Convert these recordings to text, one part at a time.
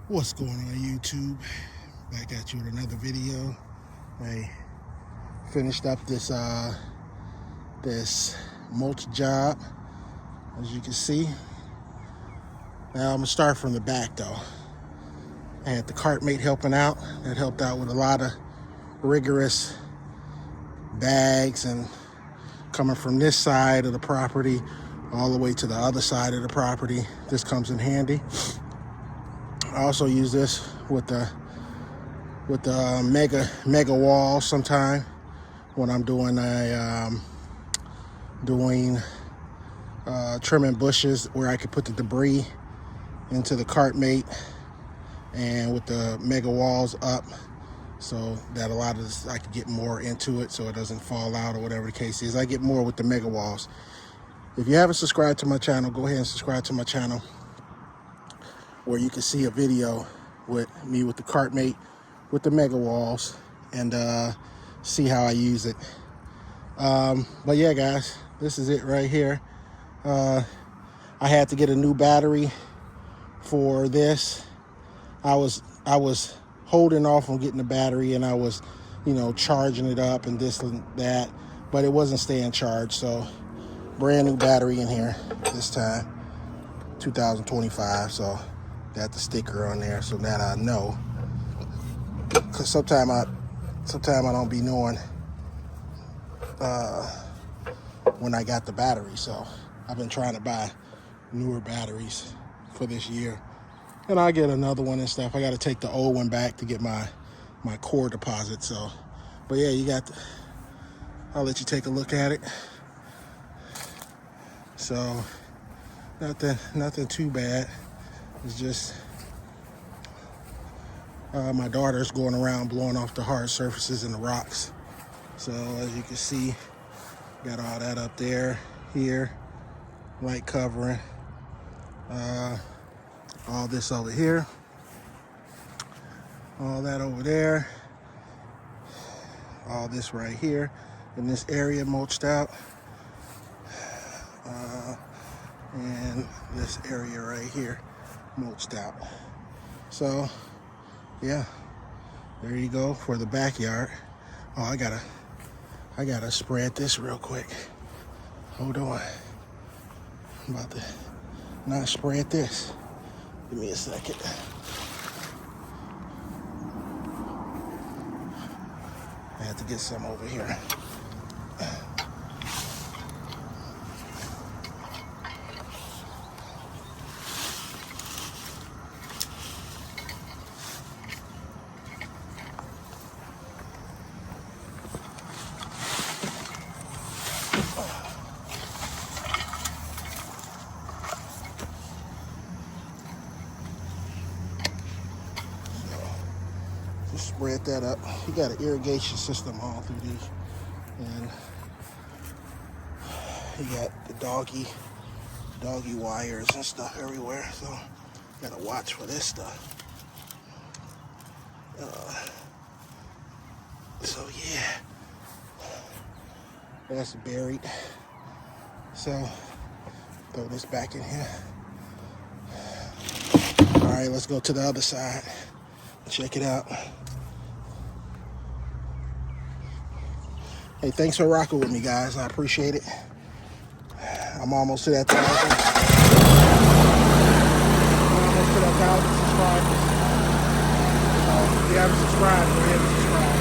What's going on YouTube? Back at you with another video. I finished up this mulch job, as you can see. Now I'm gonna start from the back though. I had the Kart Mate helping out. That helped out with a lot of rigorous bags and coming from this side of the property all the way to the other side of the property. This comes in handy. I also use this with the mega wall sometime when I'm doing trimming bushes, where I could put the debris into the Kart Mate and with the mega walls up, so that a lot of this I could get more into it so it doesn't fall out or whatever the case is. I get more with the mega walls. If you haven't subscribed to my channel, go ahead and subscribe to my channel, where you can see a video with me with the Kart Mate with the mega walls and see how I use it. But yeah guys, this is it right here. I had to get a new battery for this. I was holding off on getting the battery, and I was, charging it up and this and that, but it wasn't staying charged. So brand new battery in here this time, 2025. So got the sticker on there so that I know, because sometimes I don't be knowing when I got the battery. So I've been trying to buy newer batteries for this year, and I'll get another one and stuff. I got to take the old one back to get my core deposit. So, but yeah, I'll let you take a look at it. So nothing too bad. It's just my daughter's going around blowing off the hard surfaces and the rocks. So as you can see, got all that up there, here, light covering, all this over here, all that over there, all this right here in this area mulched out, and this area right here mulched out. So yeah, there you go for the backyard. Oh, I gotta spread this real quick. Hold on. I'm about to not spread this. Give me a second. I had to get some over here. Just spread that up. You got an irrigation system all through these, and you got the doggy wires and stuff everywhere. So you gotta watch for this stuff. So yeah, that's buried. So throw this back in here. All right, let's go to the other side. Check it out. Hey, thanks for rocking with me, guys. I appreciate it. I'm almost to that 1,000. I'm almost to that 1,000 subscribers. So if you haven't subscribed, go ahead and subscribe.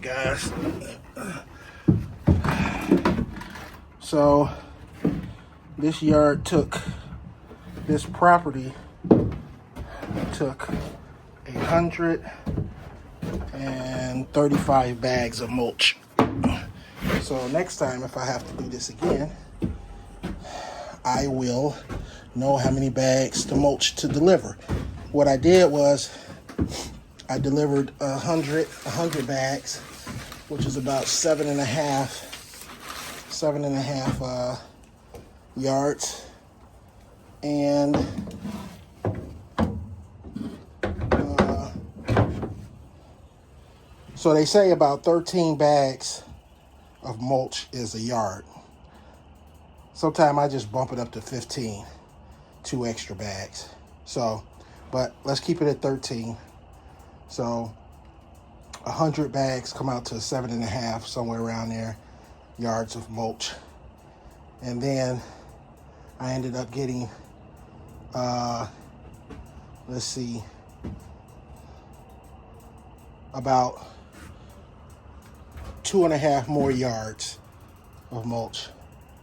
guys. So this yard this property took 135 bags of mulch. So next time, if I have to do this again, I will know how many bags to mulch to deliver. What I did was I delivered 100 bags, which is about seven and a half yards, and so they say about 13 bags of mulch is a yard. Sometimes I just bump it up to 15, 2 extra bags. So, but let's keep it at 13. So 100 bags come out to 7.5, somewhere around there, yards of mulch. And then I ended up getting, let's see, about 2.5 more yards of mulch.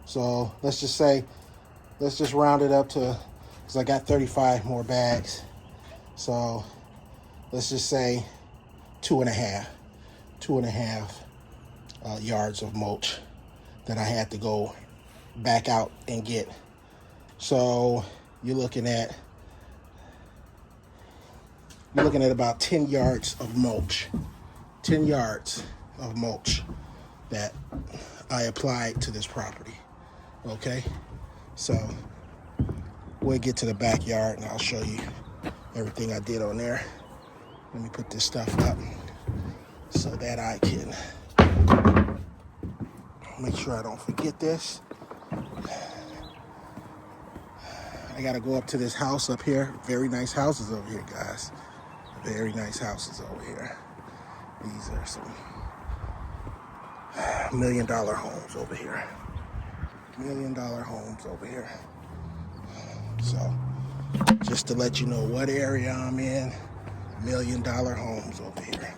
So let's just round it up to, because I got 35 more bags. So let's just say 2.5 yards of mulch that I had to go back out and get. So you're looking at about 10 yards of mulch. 10 yards of mulch that I applied to this property. Okay, so we'll get to the backyard and I'll show you everything I did on there. Let me put this stuff up so that I can make sure I don't forget this. I gotta go up to this house up here. Very nice houses over here, guys. Very nice houses over here. These are some $1 million homes over here. $1 million homes over here. So, just to let you know what area I'm in, $1 million homes over here.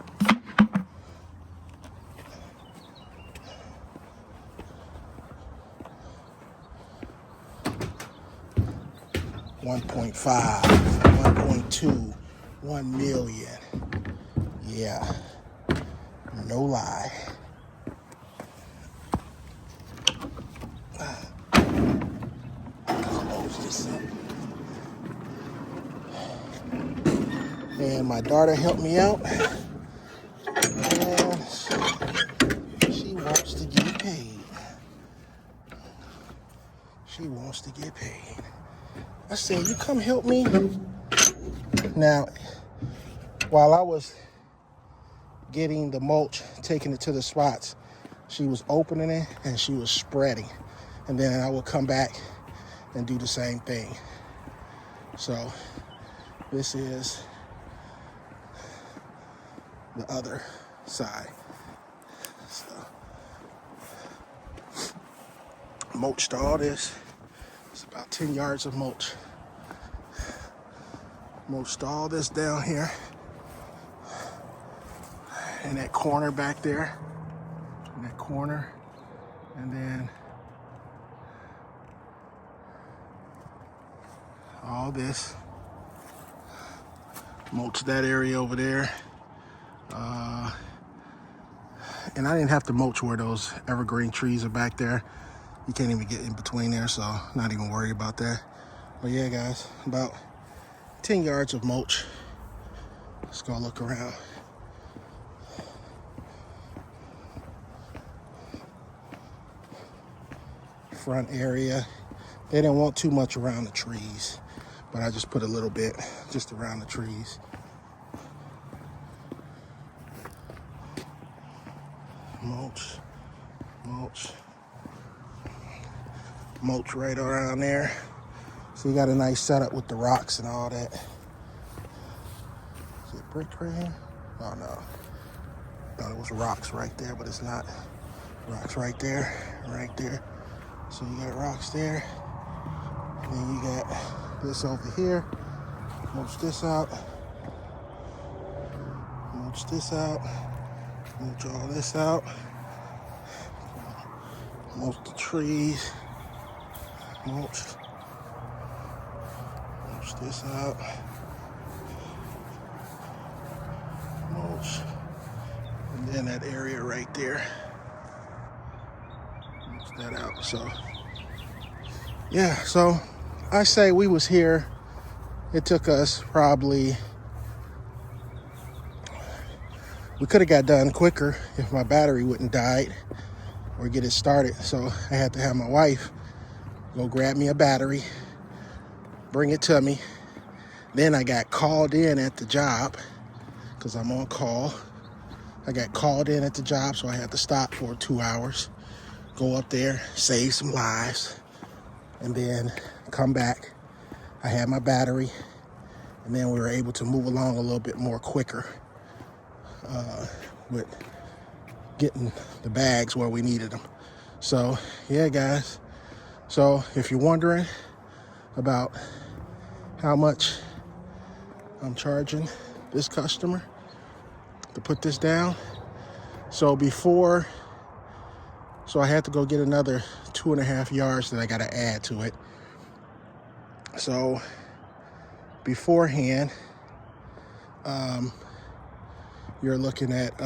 $1.5, $1.2, $1 million. Yeah, no lie. Close this up. And my daughter helped me out. And she wants to get paid. She wants to get paid. I said, you come help me. Now, while I was getting the mulch, taking it to the spots, she was opening it and she was spreading. And then I would come back and do the same thing. So this is the other side. So mulched all this. It's about 10 yards of mulch. Mulched all this down here. In that corner back there. In that corner. And then all this. Mulch that area over there. And I didn't have to mulch where those evergreen trees are back there. You can't even get in between there, so not even worried about that. But yeah, guys, about 10 yards of mulch. Let's go look around. Front area. They didn't want too much around the trees, but I just put a little bit just around the trees. Mulch, mulch, mulch right around there. So you got a nice setup with the rocks and all that. Is it brick right here? Oh no. Thought it was rocks right there, but it's not. Rocks right there, right there. So you got rocks there. And then you got this over here. Mulch this out. Mulch this out. Mulch all this out. Mulch the trees. Mulch this out. Mulch. And then that area right there. Mulch that out. So, yeah, so I say we was here. It took us probably, we could have got done quicker if my battery wouldn't died or get it started. So I had to have my wife go grab me a battery, bring it to me. Then I got called in at the job because I'm on call. I got called in at the job, so I had to stop for 2 hours, go up there, save some lives, and then come back. I had my battery, and then we were able to move along a little bit more quicker with getting the bags where we needed them. So, yeah, guys. So, if you're wondering about how much I'm charging this customer to put this down, so I had to go get another 2.5 yards that I got to add to it. So beforehand, you're looking at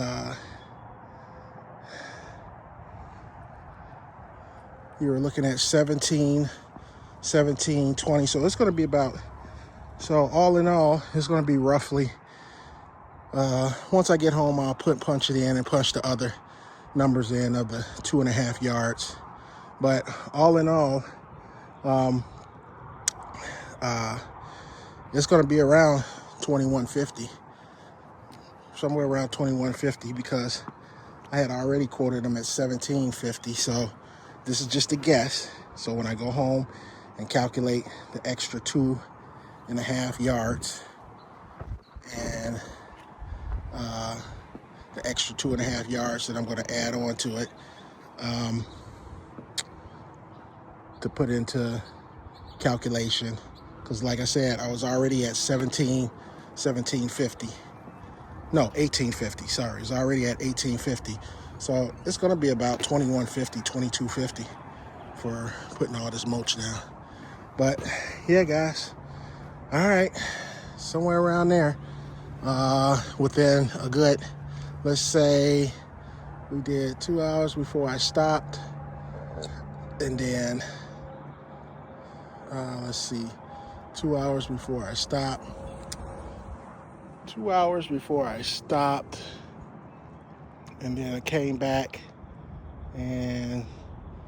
$17.20. So it's going to be about, so all in all, it's going to be roughly, once I get home, I'll punch it in and punch the other numbers in of the 2.5 yards. But all in all, it's going to be around $21.50, somewhere around $21.50, because I had already quoted them at $17.50. So this is just a guess. So when I go home and calculate the extra 2.5 yards and the extra 2.5 yards that I'm going to add on to it to put into calculation, because like I said, I was already at $18.50. Sorry, it's already at $18.50. So it's going to be about $21.50, $22.50 for putting all this mulch down. But yeah, guys, all right, somewhere around there, within a good, let's say we did 2 hours before I stopped, and then let's see, 2 hours before I stopped. 2 hours before I stopped, and then I came back, and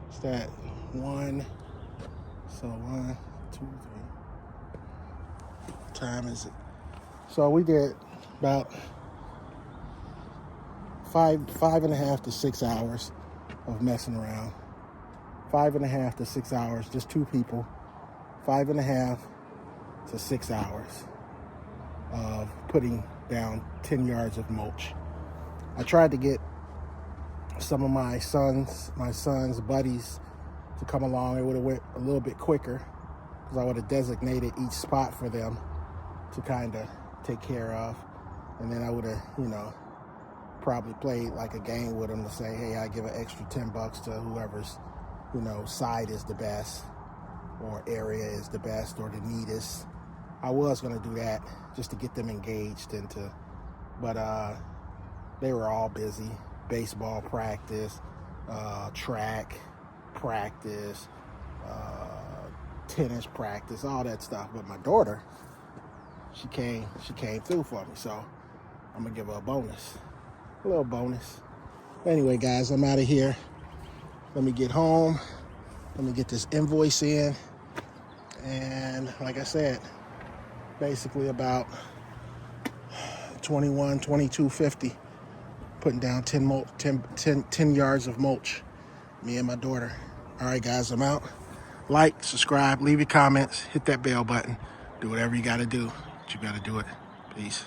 it's that one. So 1, 2, 3. What time is it? So we did about 5.5 to 6 hours of messing around. 5.5 to 6 hours, just two people. 5.5 to 6 hours of putting down 10 yards of mulch. I tried to get some of my son's buddies to come along. It would have went a little bit quicker, because I would have designated each spot for them to kind of take care of. And then I would have, probably played like a game with them to say, hey, I give an extra $10 to whoever's, side is the best, or area is the best, or the neatest. I was going to do that just to get them engaged but they were all busy. Baseball practice, track practice, tennis practice, all that stuff. But my daughter, she came through for me, so I'm gonna give her a little bonus. Anyway, guys, I'm out of here. Let me get home. Let me get this invoice in, and like I said, basically about $22.50, putting down 10 yards of mulch, me and my daughter. All right, guys, I'm out. Like, subscribe, leave your comments, hit that bell button, do whatever you got to do. But you got to do it. Peace.